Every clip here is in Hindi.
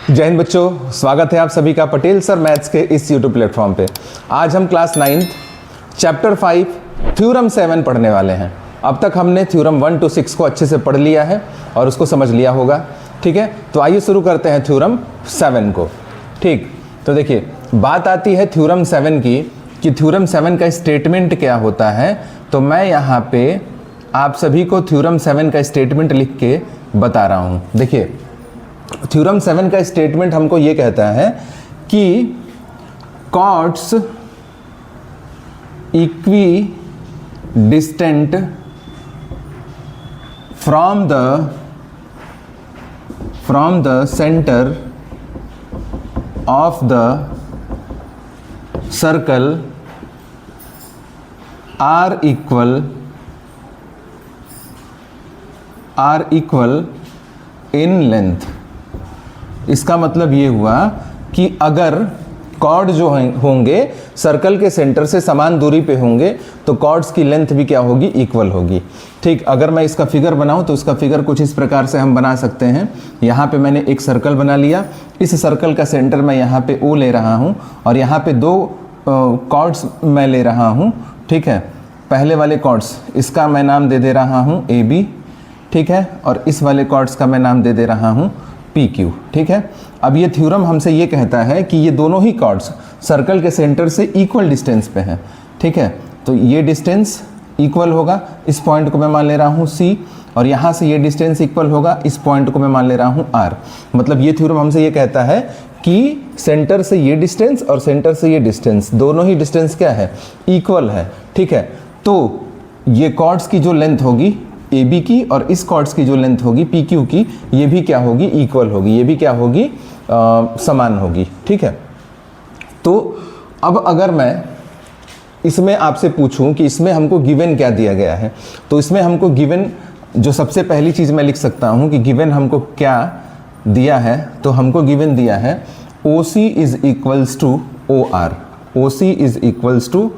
जय हिंद बच्चों, स्वागत है आप सभी का पटेल सर मैथ्स के इस यूट्यूब प्लेटफॉर्म पे। आज हम क्लास 9 चैप्टर 5 थ्योरम 7 पढ़ने वाले हैं। अब तक हमने थ्योरम 1 to 6 को अच्छे से पढ़ लिया है और उसको समझ लिया होगा। ठीक है, तो आइए शुरू करते हैं थ्योरम 7 को। ठीक, तो देखिए बात आती है थ्योरम 7 की कि थ्योरम 7 का स्टेटमेंट क्या होता है। तो मैं यहाँ पे आप सभी को थ्योरम 7 का स्टेटमेंट लिख के बता रहा हूँ। देखिए थ्योरम 7 का स्टेटमेंट हमको ये कहता है कि chords equidistant from the centre of the circle are equal in length. इसका मतलब ये हुआ कि अगर कॉर्ड जो होंगे सर्कल के सेंटर से समान दूरी पे होंगे तो कॉर्ड्स की लेंथ भी क्या होगी, इक्वल होगी। ठीक, अगर मैं इसका फिगर बनाऊं तो उसका फिगर कुछ इस प्रकार से हम बना सकते हैं। यहाँ पे मैंने एक सर्कल बना लिया, इस सर्कल का सेंटर मैं यहाँ पे O ले रहा हूँ और यहाँ पे दो कॉर्ड्स मैं ले रहा हूँ। ठीक है, पहले वाले कॉर्ड्स इसका मैं नाम दे रहा हूँ AB। ठीक है, और इस वाले कॉर्ड्स का मैं नाम दे रहा हूँ PQ। ठीक है, अब ये थ्योरम हमसे ये कहता है कि ये दोनों ही कॉर्ड्स सर्कल के सेंटर से इक्वल डिस्टेंस पे हैं। ठीक है, तो ये डिस्टेंस इक्वल होगा, इस पॉइंट को मैं मान ले रहा हूँ C, और यहाँ से ये डिस्टेंस इक्वल होगा, इस पॉइंट को मैं मान ले रहा हूँ R। मतलब ये थ्योरम हमसे ये कहता है कि सेंटर से ये डिस्टेंस और सेंटर से ये डिस्टेंस, दोनों ही डिस्टेंस क्या है, इक्वल है। ठीक है, तो ये कॉर्ड्स की जो लेंथ होगी AB की और इस कॉर्ड्स की जो लेंथ होगी PQ की, ये भी क्या होगी, इक्वल होगी, ये भी क्या होगी, समान होगी। ठीक है, तो अब अगर मैं इसमें आपसे पूछूं कि इसमें हमको गिवन क्या दिया गया है, तो इसमें हमको गिवन जो सबसे पहली चीज़ मैं लिख सकता हूं कि गिवन हमको क्या दिया है। तो हमको गिवन दिया है OC is equals to OR, OC is equals to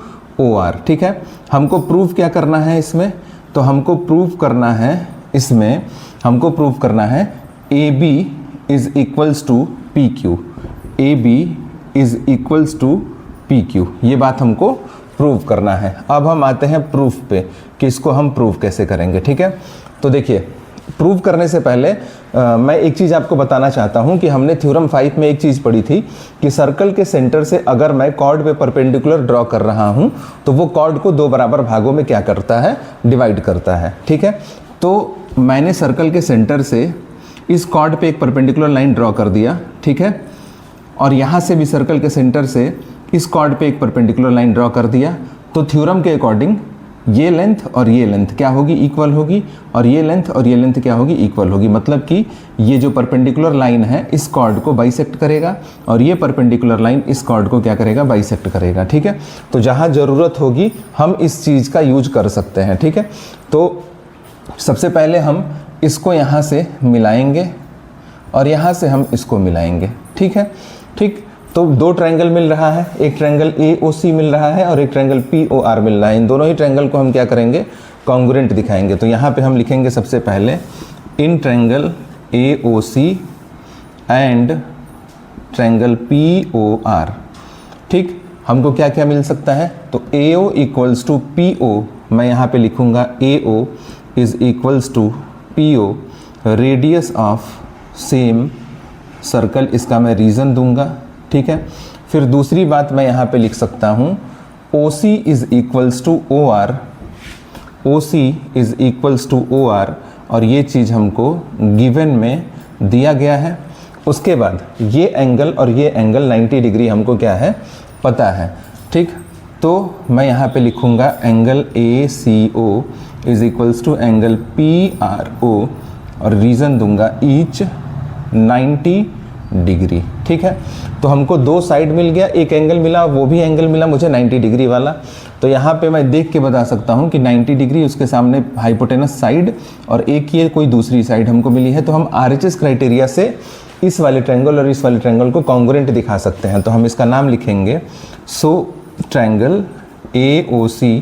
OR। ठीक है, हमको प्रूव क्या करना है इसमें, तो हमको प्रूव करना है इसमें, हमको प्रूव करना है AB is equals to PQ, AB is equals to PQ, ये बात हमको प्रूव करना है। अब हम आते हैं प्रूफ पे कि इसको हम प्रूव कैसे करेंगे। ठीक है, तो देखिए प्रूव करने से पहले मैं एक चीज़ आपको बताना चाहता हूं कि हमने थ्योरम 5 में एक चीज़ पढ़ी थी कि सर्कल के सेंटर से अगर मैं कॉर्ड पे परपेंडिकुलर ड्रॉ कर रहा हूं तो वो कॉर्ड को दो बराबर भागों में क्या करता है, डिवाइड करता है। ठीक है, तो मैंने सर्कल के सेंटर से इस कॉर्ड पे एक परपेंडिकुलर लाइन ड्रॉ कर दिया। ठीक है, और यहाँ से भी सर्कल के सेंटर से इस कॉर्ड पे एक परपेंडिकुलर लाइन ड्रॉ कर दिया। तो थ्योरम के अकॉर्डिंग ये लेंथ और ये लेंथ क्या होगी, इक्वल होगी, और ये लेंथ और ये लेंथ क्या होगी, इक्वल होगी। मतलब कि ये जो परपेंडिकुलर लाइन है इस कॉर्ड को बाइसेक्ट करेगा और ये परपेंडिकुलर लाइन इस कॉर्ड को क्या करेगा, बाइसेक्ट करेगा। ठीक है, तो जहाँ ज़रूरत होगी हम इस चीज़ का यूज कर सकते हैं। ठीक है, तो सबसे पहले हम इसको यहाँ से मिलाएंगे और यहाँ से हम इसको मिलाएंगे। ठीक है, ठीक, तो दो ट्रायंगल मिल रहा है, एक ट्रायंगल AOC मिल रहा है और एक ट्रायंगल POR मिल रहा है। इन दोनों ही ट्रायंगल को हम क्या करेंगे, कॉन्ग्रुएंट दिखाएंगे। तो यहाँ पे हम लिखेंगे सबसे पहले in triangle AOC and triangle POR। ठीक, हमको क्या क्या मिल सकता है, तो AO इक्वल्स टू PO, मैं यहाँ पे लिखूँगा AO is equals to PO, radius of same circle, इसका मैं रीज़न दूंगा। ठीक है, फिर दूसरी बात मैं यहाँ पे लिख सकता हूँ OC is equals to OR, OC is equals to OR, और ये चीज़ हमको गिवन में दिया गया है। उसके बाद ये एंगल और ये एंगल 90 डिग्री हमको क्या है, पता है। ठीक, तो मैं यहाँ पे लिखूँगा angle ACO is equals to angle PRO और रीज़न दूंगा ईच 90 डिग्री। ठीक है, तो हमको दो साइड मिल गया, एक एंगल मिला, वो भी एंगल मिला मुझे 90 डिग्री वाला। तो यहाँ पे मैं देख के बता सकता हूँ कि 90 डिग्री उसके सामने हाइपोटेनस साइड और एक ये कोई दूसरी साइड हमको मिली है। तो हम RHS क्राइटेरिया से इस वाले ट्रायंगल और इस वाले ट्रायंगल को कॉन्ग्रुएंट दिखा सकते हैं। तो हम इसका नाम लिखेंगे, so triangle AOC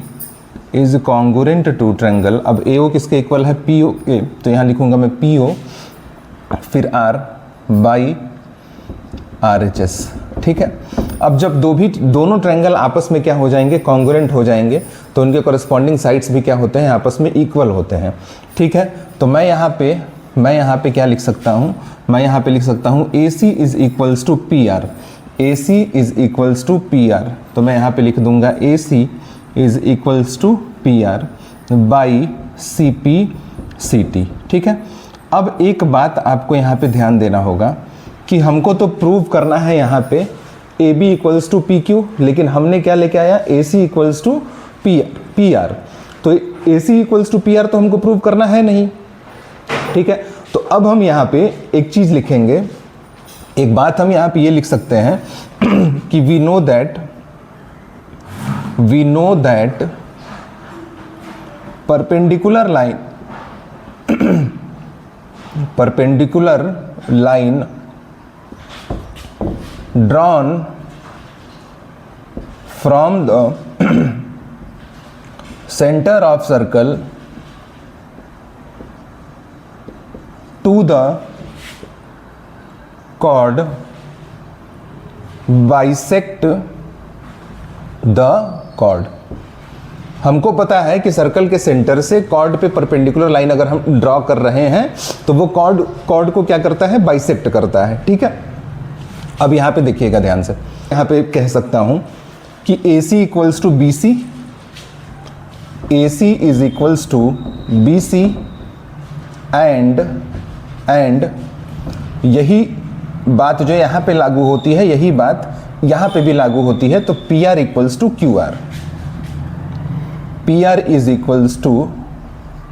is congruent to triangle. अब AO किसके इक्वल है, PO के, तो यहाँ लिखूंगा मैं PO फिर R बाई RHS। ठीक है, अब जब दोनों ट्रायंगल आपस में क्या हो जाएंगे, कॉन्ग्रुएंट हो जाएंगे, तो उनके कॉरेस्पॉन्डिंग साइड्स भी क्या होते हैं, आपस में इक्वल होते हैं। ठीक है, तो मैं यहाँ पे क्या लिख सकता हूँ, मैं यहाँ पे लिख सकता हूँ AC is equals to PR, AC is equals to PR। तो मैं यहाँ पे लिख दूंगा AC is equals to PR by CP/CT। ठीक है, अब एक बात आपको यहाँ पे ध्यान देना होगा कि हमको तो प्रूव करना है यहाँ पे AB इक्वल्स टू PQ, लेकिन हमने क्या लेके आया, AC इक्वल्स टू PR। तो AC इक्वल्स टू PR तो हमको प्रूव करना है नहीं। ठीक है, तो अब हम यहाँ पे एक चीज़ लिखेंगे, एक बात हम यहाँ पे ये लिख सकते हैं कि we know that perpendicular line drawn from the center of circle to the chord bisect the chord। हमको पता है कि सर्कल के सेंटर से कॉर्ड पे परपेंडिकुलर लाइन अगर हम ड्रॉ कर रहे हैं तो वो कॉर्ड को क्या करता है, बाइसेक्ट करता है। ठीक है, अब यहाँ पे देखिएगा ध्यान से, यहाँ पे कह सकता हूँ कि AC equals to BC, AC is equals to BC and यही बात जो यहाँ पे लागू होती है, यही बात यहाँ पे भी लागू होती है। तो PR equals to QR, PR is equals to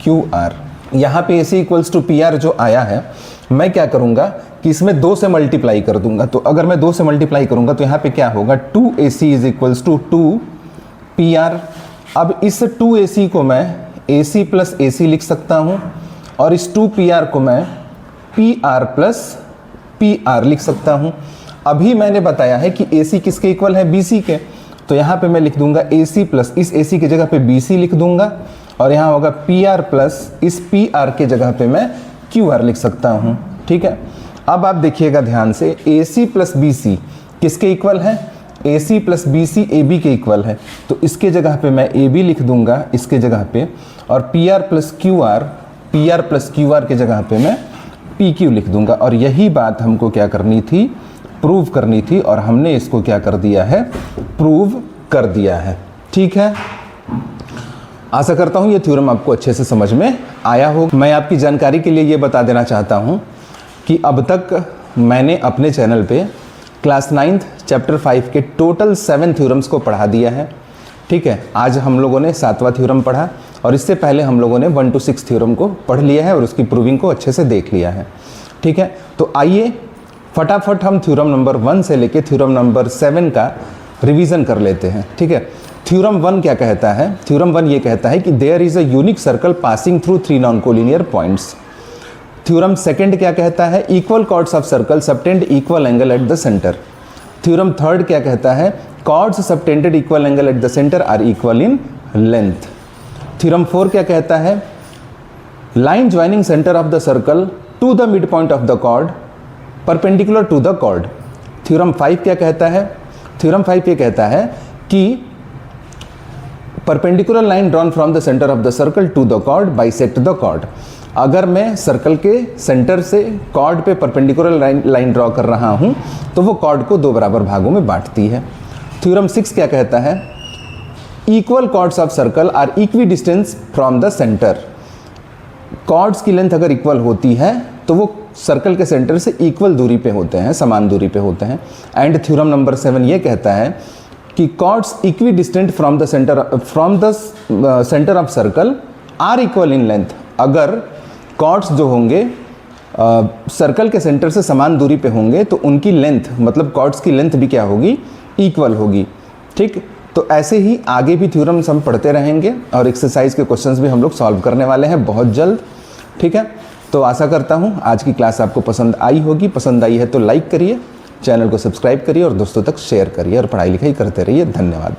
QR। यहाँ पे AC इक्वल्स टू PR जो आया है, मैं क्या करूँगा कि इसमें 2 से मल्टीप्लाई कर दूंगा। तो अगर मैं 2 से मल्टीप्लाई करूँगा तो यहाँ पे क्या होगा, 2AC is equals to 2PR। अब इस 2AC को मैं AC प्लस AC लिख सकता हूँ और इस 2PR को मैं PR प्लस PR लिख सकता हूँ। अभी मैंने बताया है कि AC किसके इक्वल है, BC के, तो यहाँ पे मैं लिख दूंगा AC प्लस इस AC की जगह पे BC लिख दूंगा और यहाँ होगा PR प्लस इस PR के जगह पे मैं QR लिख सकता हूँ। ठीक है, अब आप देखिएगा ध्यान से, AC प्लस BC किसके इक्वल है, AC प्लस BC AB के इक्वल है, तो इसके जगह पे मैं AB लिख दूंगा इसके जगह पे, और PR प्लस QR के जगह पे मैं PQ लिख दूंगा। और यही बात हमको क्या करनी थी, प्रूव करनी थी, और हमने इसको क्या कर दिया है, प्रूव कर दिया है। ठीक है, आशा करता हूँ ये थ्योरम आपको अच्छे से समझ में आया हो। मैं आपकी जानकारी के लिए ये बता देना चाहता हूँ कि अब तक मैंने अपने चैनल पे क्लास 9th चैप्टर 5 के टोटल 7 थ्योरम्स को पढ़ा दिया है। ठीक है, आज हम लोगों ने 7वां थ्योरम पढ़ा और इससे पहले हम लोगों ने 1 to 6 थ्योरम को पढ़ लिया है और उसकी प्रूविंग को अच्छे से देख लिया है। ठीक है, तो आइए फटाफट हम थ्योरम नंबर 1 से लेके थ्योरम नंबर 7 का रिवीजन कर लेते हैं। ठीक है, थ्योरम 1 क्या कहता है, थ्योरम 1 ये कहता है कि there is a unique circle passing through 3 non collinear points. Theorem 2 क्या कहता है, equal chords of circle subtend equal angle at the centre. Theorem 3 क्या कहता है, chords subtended equal angle at the centre are equal in length. Theorem 4 क्या कहता है, line joining centre of the circle to the mid point of the chord perpendicular to the chord. Theorem 5 क्या कहता है, थ्योरम 5 ये कहता है कि perpendicular line drawn from the centre of the circle to the chord bisect the chord. अगर मैं सर्कल के सेंटर से कॉर्ड पे परपेंडिकुलर लाइन ड्रॉ कर रहा हूं तो वो कॉर्ड को 2 बराबर भागों में बांटती है। थ्योरम 6 क्या कहता है, equal chords of circle are equidistance from the centre. Chords की लेंथ अगर इक्वल होती है तो वो सर्कल के सेंटर से इक्वल दूरी पे होते हैं, समान दूरी पे होते हैं। एंड थ्योरम नंबर 7 ये कहता है कि chords equidistant from the centre of circle are equal in length. अगर कॉर्ड्स जो होंगे सर्कल के सेंटर से समान दूरी पे होंगे तो उनकी लेंथ, मतलब कॉर्ड्स की लेंथ भी क्या होगी, इक्वल होगी। ठीक, तो ऐसे ही आगे भी थ्योरम्स हम पढ़ते रहेंगे और एक्सरसाइज के क्वेश्चंस भी हम लोग सॉल्व करने वाले हैं बहुत जल्द। ठीक है, तो आशा करता हूँ आज की क्लास आपको पसंद आई होगी। पसंद आई है तो लाइक करिए, चैनल को सब्सक्राइब करिए और दोस्तों तक शेयर करिए और पढ़ाई लिखाई करते रहिए। धन्यवाद।